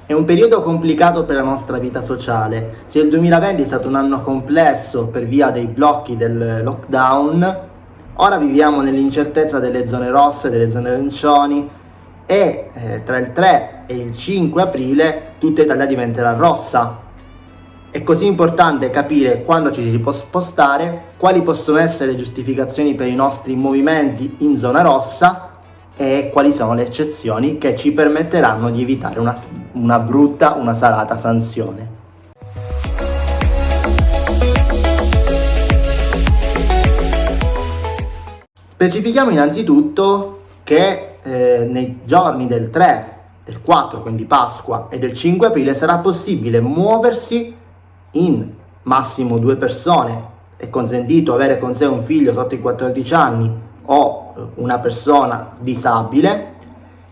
È un periodo complicato per la nostra vita sociale. Se il 2020 è stato un anno complesso per via dei blocchi del lockdown, ora viviamo nell'incertezza delle zone rosse, delle zone arancioni e tra il 3 e il 5 aprile tutta Italia diventerà rossa. È così importante capire quando ci si può spostare, quali possono essere le giustificazioni per i nostri movimenti in zona rossa e quali sono le eccezioni che ci permetteranno di evitare una brutta, una salata sanzione. Specifichiamo innanzitutto che nei giorni del 3, del 4, quindi Pasqua, e del 5 aprile sarà possibile muoversi in massimo 2 persone. È consentito avere con sé un figlio sotto i 14 anni o una persona disabile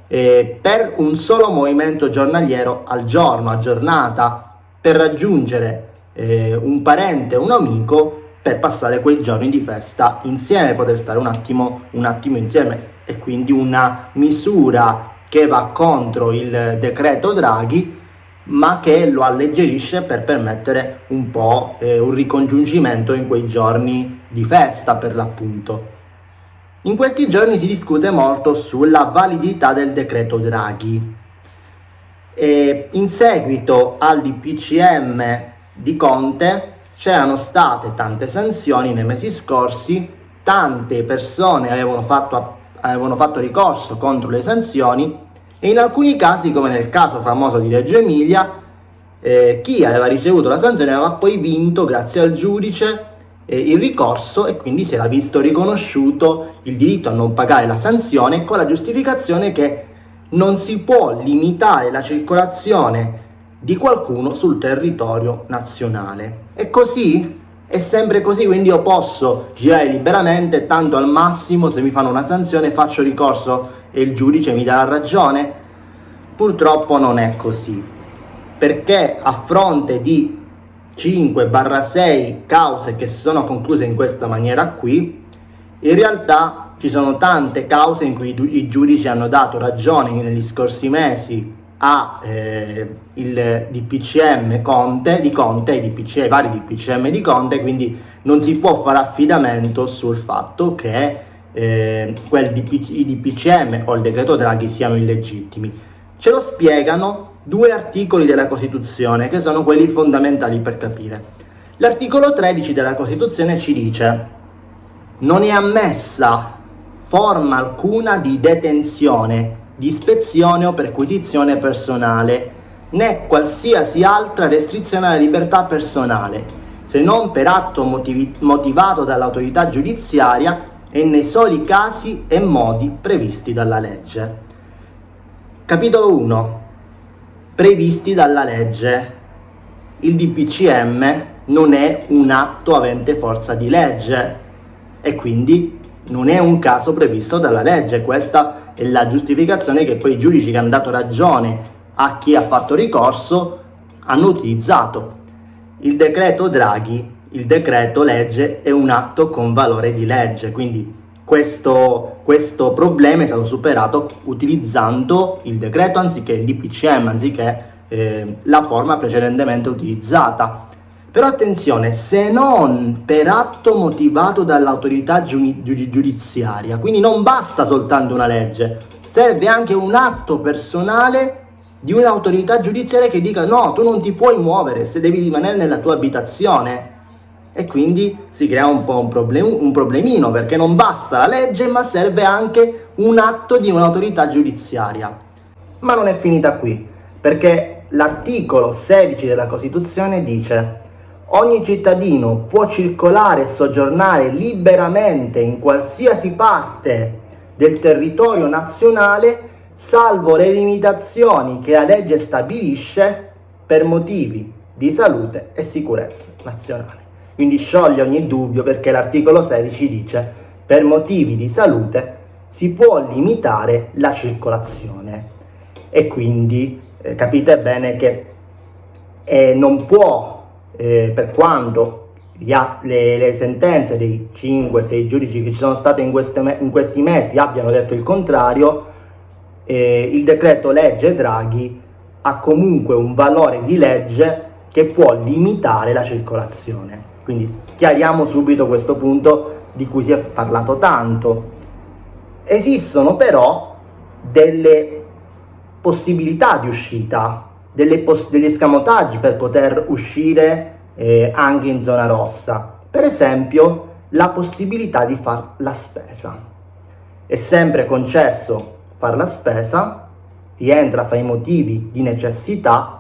per un solo movimento giornaliero al giorno, a giornata, per raggiungere un parente o un amico per passare quei giorni di festa insieme, poter stare un attimo insieme. E quindi una misura che va contro il decreto Draghi, ma che lo alleggerisce per permettere un po' un ricongiungimento in quei giorni di festa, per l'appunto. In questi giorni si discute molto sulla validità del decreto Draghi. In seguito al DPCM di Conte c'erano state tante sanzioni nei mesi scorsi, tante persone avevano fatto ricorso contro le sanzioni e in alcuni casi, come nel caso famoso di Reggio Emilia, chi aveva ricevuto la sanzione aveva poi vinto, grazie al giudice, il ricorso, e quindi si era visto riconosciuto il diritto a non pagare la sanzione, con la giustificazione che non si può limitare la circolazione di qualcuno sul territorio nazionale. E così è sempre così, quindi io posso girare liberamente, tanto al massimo se mi fanno una sanzione faccio ricorso e il giudice mi dà ragione. Purtroppo non è così, perché a fronte di 5-6 cause che si sono concluse in questa maniera qui, in realtà ci sono tante cause in cui i giudici hanno dato ragione negli scorsi mesi a il DPCM Conte, ai vari DPCM di Conte, quindi non si può fare affidamento sul fatto che i DPCM o il decreto Draghi siano illegittimi. Ce lo spiegano 2 articoli della Costituzione che sono quelli fondamentali per capire. L'articolo 13 della Costituzione ci dice: non è ammessa forma alcuna di detenzione, di ispezione o perquisizione personale, né qualsiasi altra restrizione alla libertà personale, se non per atto motivato dall'autorità giudiziaria e nei soli casi e modi previsti dalla legge. Capitolo 1. Previsti dalla legge. Il DPCM non è un atto avente forza di legge e quindi non è un caso previsto dalla legge. Questa è la giustificazione che poi i giudici che hanno dato ragione a chi ha fatto ricorso hanno utilizzato. Il decreto Draghi, il decreto legge, è un atto con valore di legge, quindi questo problema è stato superato utilizzando il decreto anziché il DPCM, anziché la forma precedentemente utilizzata. Però attenzione, se non per atto motivato dall'autorità giudiziaria, quindi non basta soltanto una legge, serve anche un atto personale di un'autorità giudiziaria che dica no, tu non ti puoi muovere, se devi rimanere nella tua abitazione. E quindi si crea un po' un problemino, perché non basta la legge, ma serve anche un atto di un'autorità giudiziaria. Ma non è finita qui, perché l'articolo 16 della Costituzione dice: ogni cittadino può circolare e soggiornare liberamente in qualsiasi parte del territorio nazionale, salvo le limitazioni che la legge stabilisce per motivi di salute e sicurezza nazionale. Quindi scioglie ogni dubbio, perché l'articolo 16 dice: per motivi di salute si può limitare la circolazione. E quindi capite bene che non può, per quanto le sentenze dei 5-6 giudici che ci sono state in questi mesi abbiano detto il contrario, il decreto legge Draghi ha comunque un valore di legge che può limitare la circolazione. Quindi chiariamo subito questo punto di cui si è parlato tanto. Esistono però delle possibilità di uscita, degli escamotage per poter uscire anche in zona rossa. Per esempio, la possibilità di fare la spesa. È sempre concesso fare la spesa, rientra fra i motivi di necessità,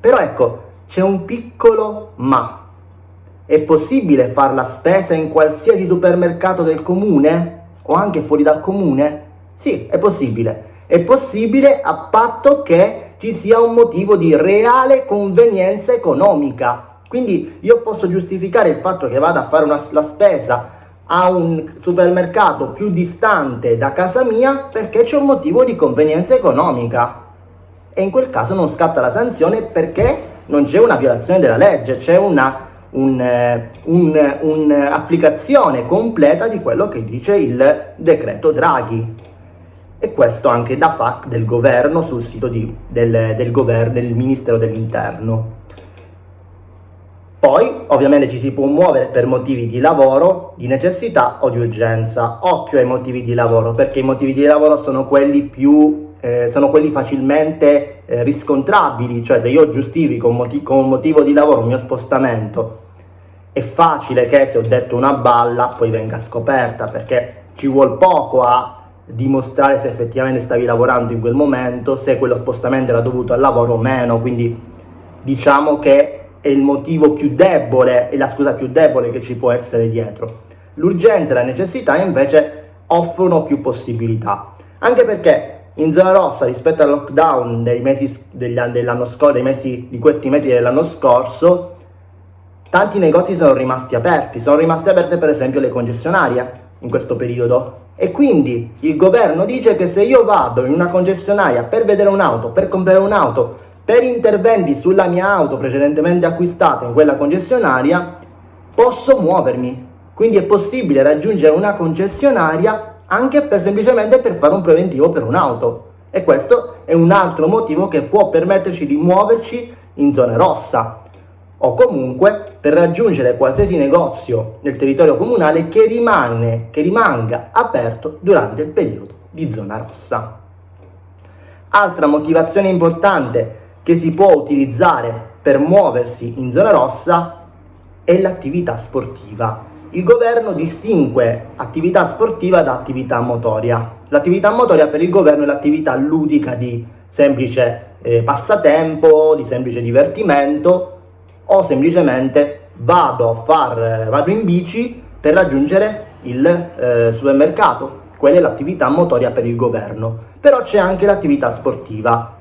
però ecco, c'è un piccolo ma. È possibile fare la spesa in qualsiasi supermercato del comune o anche fuori dal comune? Sì, è possibile. È possibile a patto che ci sia un motivo di reale convenienza economica. Quindi io posso giustificare il fatto che vada a fare la spesa a un supermercato più distante da casa mia perché c'è un motivo di convenienza economica. E in quel caso non scatta la sanzione perché non c'è una violazione della legge, c'è un'applicazione completa di quello che dice il decreto Draghi. E questo anche da FAQ del governo sul sito del Ministero dell'Interno. Poi ovviamente ci si può muovere per motivi di lavoro, di necessità o di urgenza. Occhio ai motivi di lavoro, perché i motivi di lavoro sono quelli facilmente riscontrabili, cioè se io giustifico con un motivo di lavoro il mio spostamento, è facile che se ho detto una balla poi venga scoperta, perché ci vuol poco a dimostrare se effettivamente stavi lavorando in quel momento, se quello spostamento era dovuto al lavoro o meno. Quindi diciamo che è il motivo più debole, è la scusa più debole che ci può essere dietro. L'urgenza e la necessità invece offrono più possibilità, anche perché in zona rossa rispetto al lockdown di questi mesi dell'anno scorso, tanti negozi sono rimasti aperti per esempio le concessionarie in questo periodo, e quindi il governo dice che se io vado in una concessionaria per vedere un'auto, per comprare un'auto, per interventi sulla mia auto precedentemente acquistata in quella concessionaria, posso muovermi. Quindi è possibile raggiungere una concessionaria anche semplicemente per fare un preventivo per un'auto. E questo è un altro motivo che può permetterci di muoverci in zona rossa, o comunque per raggiungere qualsiasi negozio nel territorio comunale che rimanga aperto durante il periodo di zona rossa. Altra motivazione importante che si può utilizzare per muoversi in zona rossa è l'attività sportiva. Il governo distingue attività sportiva da attività motoria. L'attività motoria per il governo è l'attività ludica di semplice passatempo, di semplice divertimento, o semplicemente vado in bici per raggiungere il supermercato. Quella è l'attività motoria per il governo. Però c'è anche l'attività sportiva,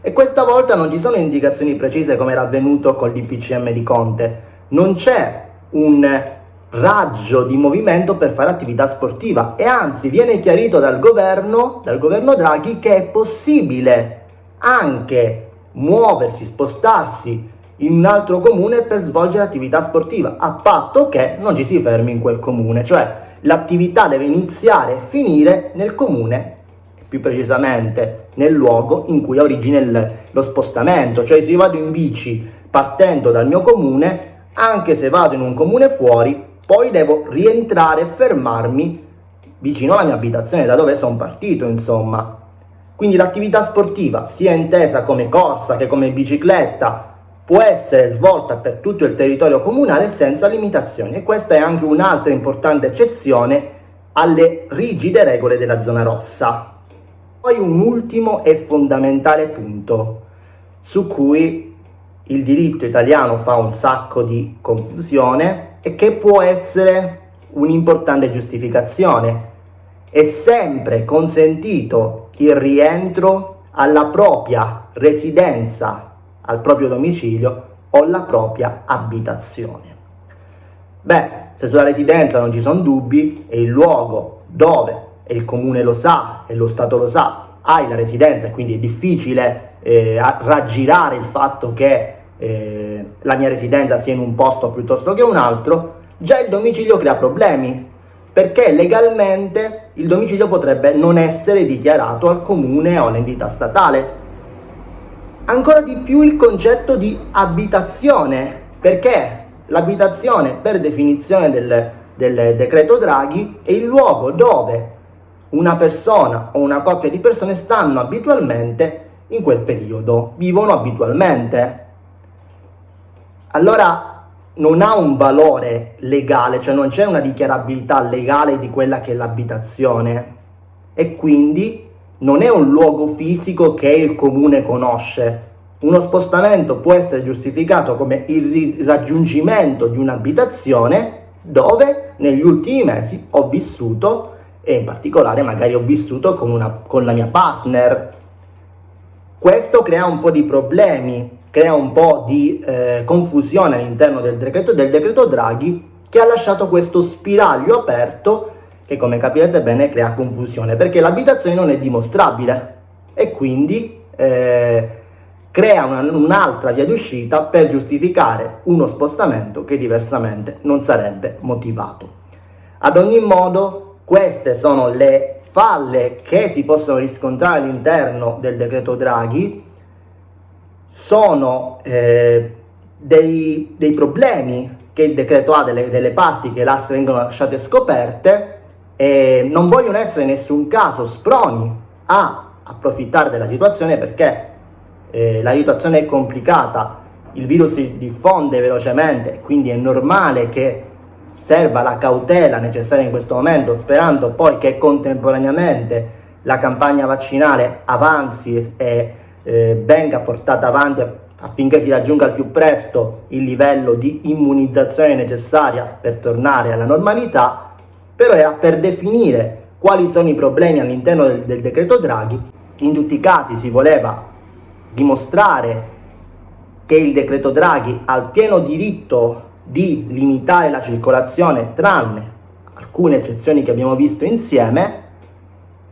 e questa volta non ci sono indicazioni precise come era avvenuto col DPCM di Conte. Non c'è un raggio di movimento per fare attività sportiva, e anzi viene chiarito dal governo Draghi che è possibile anche muoversi, spostarsi in un altro comune per svolgere attività sportiva, a patto che non ci si fermi in quel comune, cioè l'attività deve iniziare e finire nel comune, più precisamente nel luogo in cui ha origine lo spostamento. Cioè se io vado in bici partendo dal mio comune, anche se vado in un comune fuori, poi devo rientrare e fermarmi vicino alla mia abitazione, da dove sono partito, insomma. Quindi l'attività sportiva, sia intesa come corsa che come bicicletta, può essere svolta per tutto il territorio comunale senza limitazioni, e questa è anche un'altra importante eccezione alle rigide regole della zona rossa. Poi un ultimo e fondamentale punto su cui il diritto italiano fa un sacco di confusione e che può essere un'importante giustificazione. È sempre consentito il rientro alla propria residenza, al proprio domicilio o alla propria abitazione. Se sulla residenza non ci sono dubbi, è il luogo dove, e il comune lo sa e lo Stato lo sa, hai la residenza, e quindi è difficile raggirare il fatto che la mia residenza sia in un posto piuttosto che un altro. Già il domicilio crea problemi, perché legalmente il domicilio potrebbe non essere dichiarato al comune o all'entità statale. ancora di più il concetto di abitazione, perché l'abitazione, per definizione del decreto Draghi, è il luogo dove una persona o una coppia di persone stanno abitualmente in quel periodo, vivono abitualmente. Allora non ha un valore legale, cioè non c'è una dichiarabilità legale di quella che è l'abitazione, e quindi non è un luogo fisico che il comune conosce. Uno spostamento può essere giustificato come il raggiungimento di un'abitazione dove negli ultimi mesi ho vissuto, e in particolare magari ho vissuto con la mia partner. Questo crea un po' di problemi, crea un po' di confusione all'interno del decreto Draghi, che ha lasciato questo spiraglio aperto che, come capirete bene, crea confusione, perché l'abitazione non è dimostrabile e quindi crea un'altra via d'uscita per giustificare uno spostamento che diversamente non sarebbe motivato. Ad ogni modo, queste sono le falle che si possono riscontrare all'interno del decreto Draghi. Sono dei problemi che il decreto ha, delle parti che vengono lasciate scoperte, e non vogliono essere in nessun caso sproni a approfittare della situazione, perché la situazione è complicata, il virus si diffonde velocemente, quindi è normale che serva la cautela necessaria in questo momento, sperando poi che contemporaneamente la campagna vaccinale avanzi e venga portata avanti affinché si raggiunga al più presto il livello di immunizzazione necessaria per tornare alla normalità. Però era per definire quali sono i problemi all'interno del decreto Draghi. In tutti i casi si voleva dimostrare che il decreto Draghi ha il pieno diritto di limitare la circolazione, tranne alcune eccezioni che abbiamo visto insieme,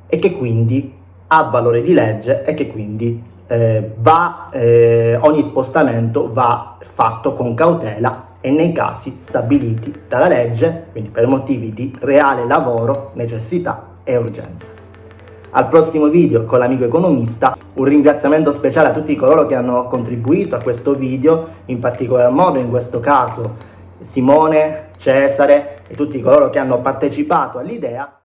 e che quindi ha valore di legge, e che quindi ogni spostamento va fatto con cautela e nei casi stabiliti dalla legge, quindi per motivi di reale lavoro, necessità e urgenza. Al prossimo video con l'amico economista. Un ringraziamento speciale a tutti coloro che hanno contribuito a questo video, in particolar modo in questo caso Simone, Cesare e tutti coloro che hanno partecipato all'idea.